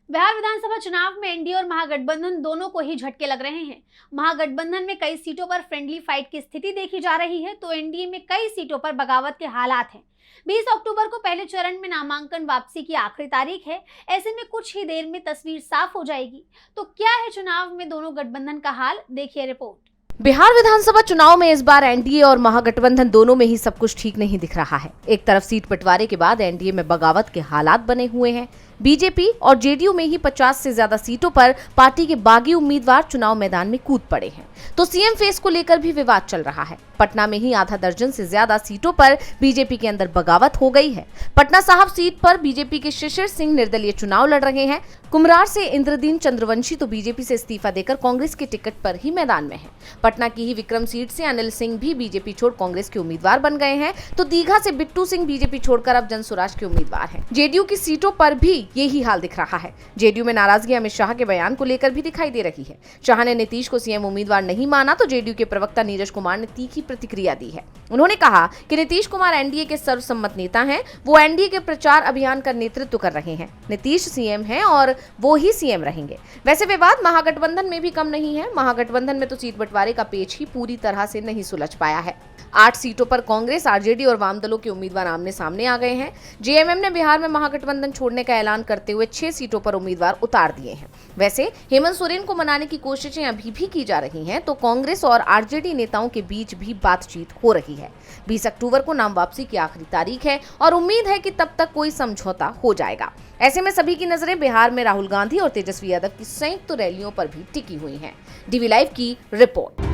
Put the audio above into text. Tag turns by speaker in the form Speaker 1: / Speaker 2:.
Speaker 1: बिहार विधानसभा चुनाव में एनडीए और महागठबंधन दोनों को ही झटके लग रहे हैं। महागठबंधन में कई सीटों पर फ्रेंडली फाइट की स्थिति देखी जा रही है, तो एनडीए में कई सीटों पर बगावत के हालात हैं। 20 अक्टूबर को पहले चरण में नामांकन वापसी की आखिरी तारीख है। ऐसे में कुछ ही देर में तस्वीर साफ हो जाएगी। तो क्या है चुनाव में दोनों गठबंधन का हाल, देखिए रिपोर्ट।
Speaker 2: बिहार विधानसभा चुनाव में इस बार एनडीए और महागठबंधन दोनों में ही सब कुछ ठीक नहीं दिख रहा है। एक तरफ सीट बंटवारे के बाद एनडीए में बगावत के हालात बने हुए हैं। बीजेपी और जेडीयू में ही 50 से ज्यादा सीटों पर पार्टी के बागी उम्मीदवार चुनाव मैदान में कूद पड़े हैं। तो सीएम फेस को लेकर भी विवाद चल रहा है। पटना में ही आधा दर्जन से ज्यादा सीटों पर बीजेपी के अंदर बगावत हो गई है। पटना साहब सीट पर बीजेपी के शिशिर सिंह निर्दलीय चुनाव लड़ रहे हैं। कुम्हरार से इंद्रदीन चंद्रवंशी तो बीजेपी से इस्तीफा देकर कांग्रेस के टिकट पर ही मैदान में है। पटना की ही विक्रम सीट से अनिल सिंह भी बीजेपी छोड़ कांग्रेस के उम्मीदवार बन गए हैं। तो दीघा से बिट्टू सिंह बीजेपी छोड़कर अब जनसुराज के उम्मीदवार हैं। जेडीयू की सीटों पर भी यही हाल दिख रहा है। जेडीयू में नाराजगी अमित शाह के बयान को लेकर भी दिखाई दे रही है। शाह ने नीतीश को सीएम उम्मीदवार नहीं माना तो जेडीयू के प्रवक्ता नीरज कुमार ने तीखी प्रतिक्रिया दी है। उन्होंने कहा कि नीतीश कुमार एनडीए के सर्वसम्मत नेता हैं। वो एनडीए के प्रचार अभियान का नेतृत्व कर रहे हैं। नीतीश सीएम हैं और वो ही सीएम रहेंगे। वैसे विवाद महागठबंधन में भी कम नहीं है। महागठबंधन में तो सीट बंटवारे का पेच ही पूरी तरह से नहीं सुलझ पाया है। 8 सीटों पर कांग्रेस, आरजेडी और वाम दलों के उम्मीदवार आमने सामने आ गए हैं। जेएमएम ने बिहार में महागठबंधन छोड़ने का ऐलान करते हुए 6 सीटों पर उम्मीदवार उतार दिए हैं। वैसे हेमंत सोरेन को मनाने की कोशिशें अभी भी की जा रही हैं, तो कांग्रेस और आरजेडी नेताओं के बीच भी बातचीत हो रही है। 20 अक्टूबर को नाम वापसी की आखिरी तारीख है और उम्मीद है कि तब तक कोई समझौता हो जाएगा। ऐसे में सभी की नजरें बिहार में राहुल गांधी और तेजस्वी यादव की संयुक्त रैलियों पर भी टिकी हुई हैं। डीवी लाइव की रिपोर्ट।